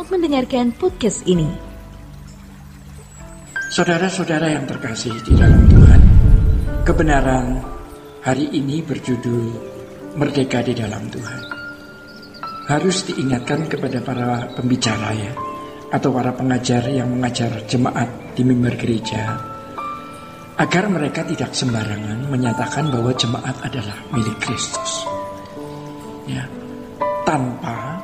Selamat mendengarkan podcast ini. Saudara-saudara yang terkasih di dalam Tuhan, kebenaran hari ini berjudul Merdeka di dalam Tuhan. Harus diingatkan kepada para pembicara ya, atau para pengajar yang mengajar jemaat di mimbar gereja, agar mereka tidak sembarangan menyatakan bahwa jemaat adalah milik Kristus, ya, tanpa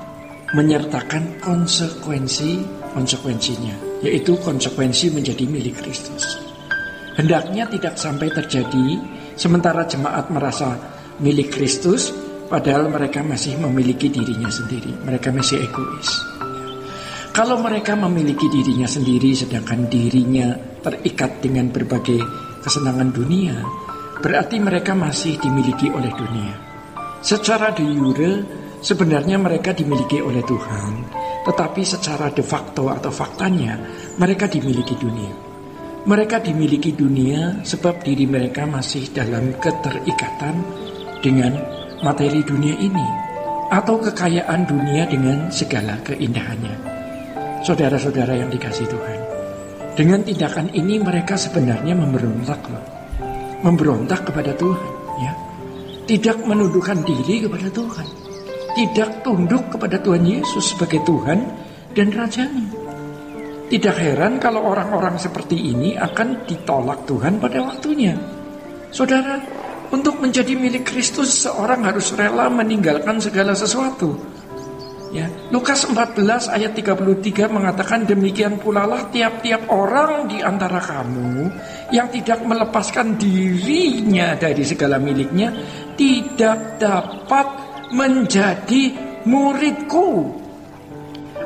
menyertakan konsekuensinya, yaitu konsekuensi menjadi milik Kristus. Hendaknya tidak sampai terjadi sementara jemaat merasa milik Kristus, padahal mereka masih memiliki dirinya sendiri. Mereka masih egois. Kalau mereka memiliki dirinya sendiri sedangkan dirinya terikat dengan berbagai kesenangan dunia, berarti mereka masih dimiliki oleh dunia. Secara de jure sebenarnya mereka dimiliki oleh Tuhan, tetapi secara de facto atau faktanya mereka dimiliki dunia. Mereka dimiliki dunia sebab diri mereka masih dalam keterikatan dengan materi dunia ini atau kekayaan dunia dengan segala keindahannya. Saudara-saudara yang dikasihi Tuhan, dengan tindakan ini mereka sebenarnya memberontak kepada Tuhan, ya. Tidak menundukkan diri kepada Tuhan, tidak tunduk kepada Tuhan Yesus sebagai Tuhan dan Rajanya. Tidak heran kalau orang-orang seperti ini akan ditolak Tuhan pada waktunya. Saudara, untuk menjadi milik Kristus, seorang harus rela meninggalkan segala sesuatu. Ya, Lukas 14 ayat 33 mengatakan, demikian pula lah tiap-tiap orang di antara kamu yang tidak melepaskan dirinya dari segala miliknya tidak dapat menjadi muridku.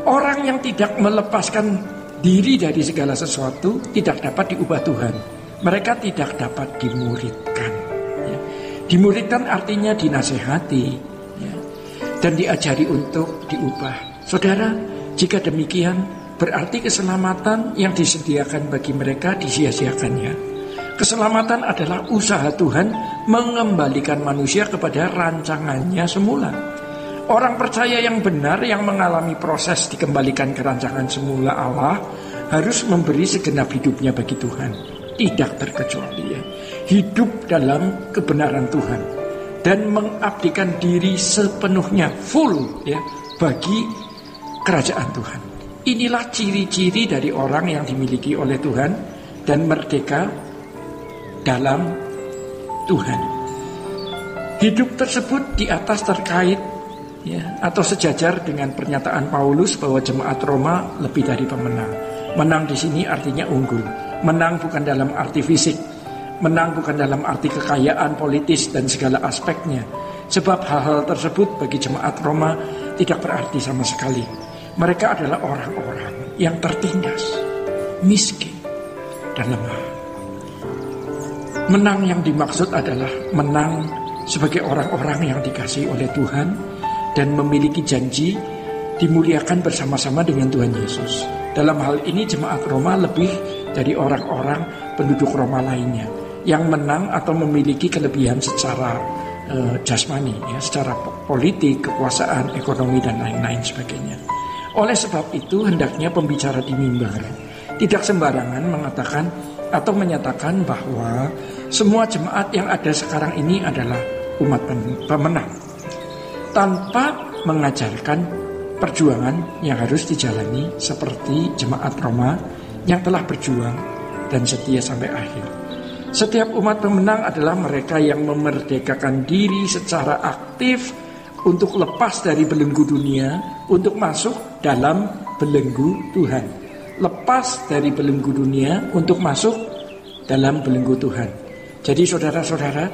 Orang yang tidak melepaskan diri dari segala sesuatu tidak dapat diubah Tuhan. Mereka tidak dapat dimuridkan, ya. Dimuridkan artinya dinasehati, ya, dan diajari untuk diubah. Saudara, jika demikian berarti keselamatan yang disediakan bagi mereka disia-siakannya. Keselamatan adalah usaha Tuhan mengembalikan manusia kepada rancangannya semula. Orang percaya yang benar yang mengalami proses dikembalikan ke rancangan semula Allah harus memberi segenap hidupnya bagi Tuhan, tidak terkecuali, ya. Hidup dalam kebenaran Tuhan dan mengabdikan diri sepenuhnya, full, ya, bagi kerajaan Tuhan. Inilah ciri-ciri dari orang yang dimiliki oleh Tuhan dan merdeka dalam Tuhan. Hidup tersebut di atas terkait, ya, atau sejajar dengan pernyataan Paulus bahwa jemaat Roma lebih dari pemenang. Menang di sini artinya unggul. Menang bukan dalam arti fisik, menang bukan dalam arti kekayaan politis dan segala aspeknya. Sebab hal-hal tersebut bagi jemaat Roma tidak berarti sama sekali. Mereka adalah orang-orang yang tertindas, miskin, dan lemah. Menang yang dimaksud adalah menang sebagai orang-orang yang dikasihi oleh Tuhan dan memiliki janji dimuliakan bersama-sama dengan Tuhan Yesus. Dalam hal ini jemaat Roma lebih dari orang-orang penduduk Roma lainnya yang menang atau memiliki kelebihan secara jasmani, ya, secara politik, kekuasaan, ekonomi, dan lain-lain sebagainya. Oleh sebab itu hendaknya pembicara di mimbar tidak sembarangan mengatakan atau menyatakan bahwa semua jemaat yang ada sekarang ini adalah umat pemenang, tanpa mengajarkan perjuangan yang harus dijalani seperti jemaat Roma yang telah berjuang dan setia sampai akhir. Setiap umat pemenang adalah mereka yang memerdekakan diri secara aktif untuk lepas dari belenggu dunia, untuk masuk dalam belenggu Tuhan. Lepas dari belenggu dunia untuk masuk dalam belenggu Tuhan. Jadi saudara-saudara,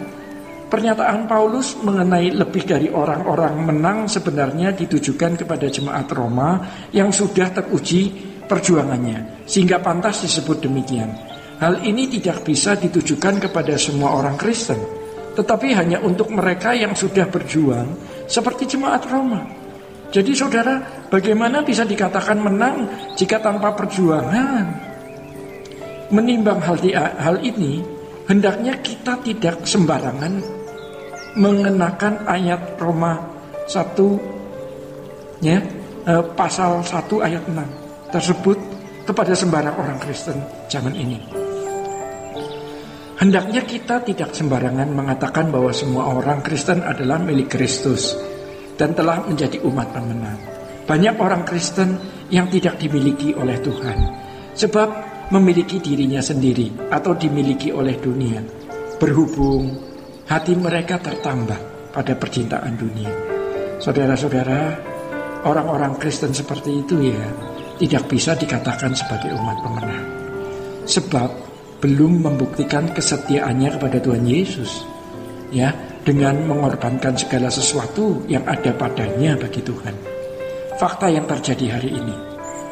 pernyataan Paulus mengenai lebih dari orang-orang menang sebenarnya ditujukan kepada jemaat Roma yang sudah teruji perjuangannya, sehingga pantas disebut demikian. Hal ini tidak bisa ditujukan kepada semua orang Kristen, tetapi hanya untuk mereka yang sudah berjuang seperti jemaat Roma. Jadi saudara, bagaimana bisa dikatakan menang jika tanpa perjuangan? Menimbang hal ini, hendaknya kita tidak sembarangan mengenakan ayat Roma 1, ya, pasal 1 ayat 6 tersebut kepada sembarang orang Kristen zaman ini. Hendaknya kita tidak sembarangan mengatakan bahwa semua orang Kristen adalah milik Kristus dan telah menjadi umat pemenang. Banyak orang Kristen yang tidak dimiliki oleh Tuhan, sebab memiliki dirinya sendiri atau dimiliki oleh dunia. Berhubung hati mereka tertambah pada percintaan dunia. Saudara-saudara, orang-orang Kristen seperti itu tidak bisa dikatakan sebagai umat pemenang. Sebab belum membuktikan kesetiaannya kepada Tuhan Yesus, dengan mengorbankan segala sesuatu yang ada padanya bagi Tuhan. Fakta yang terjadi hari ini,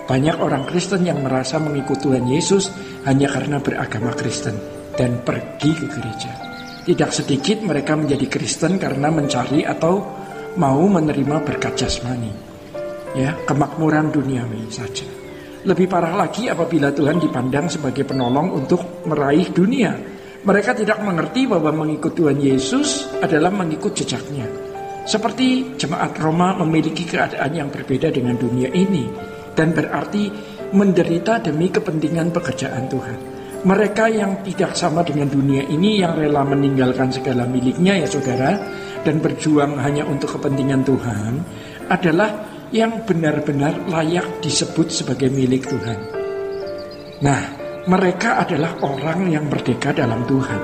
banyak orang Kristen yang merasa mengikut Tuhan Yesus hanya karena beragama Kristen dan pergi ke gereja. Tidak sedikit mereka menjadi Kristen karena mencari atau mau menerima berkat jasmani, kemakmuran duniawi saja. Lebih parah lagi apabila Tuhan dipandang sebagai penolong untuk meraih dunia. Mereka tidak mengerti bahwa mengikut Tuhan Yesus adalah mengikut jejaknya. Seperti jemaat Roma memiliki keadaan yang berbeda dengan dunia ini, dan berarti menderita demi kepentingan pekerjaan Tuhan. Mereka yang tidak sama dengan dunia ini, yang rela meninggalkan segala miliknya saudara, dan berjuang hanya untuk kepentingan Tuhan, adalah yang benar-benar layak disebut sebagai milik Tuhan. Nah, mereka adalah orang yang merdeka dalam Tuhan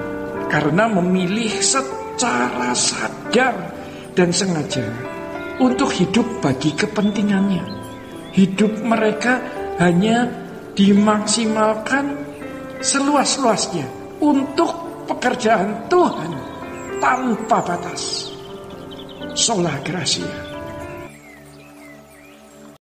karena memilih secara sadar dan sengaja untuk hidup bagi kepentingannya. Hidup mereka hanya dimaksimalkan seluas-luasnya untuk pekerjaan Tuhan tanpa batas. Sola Gracia.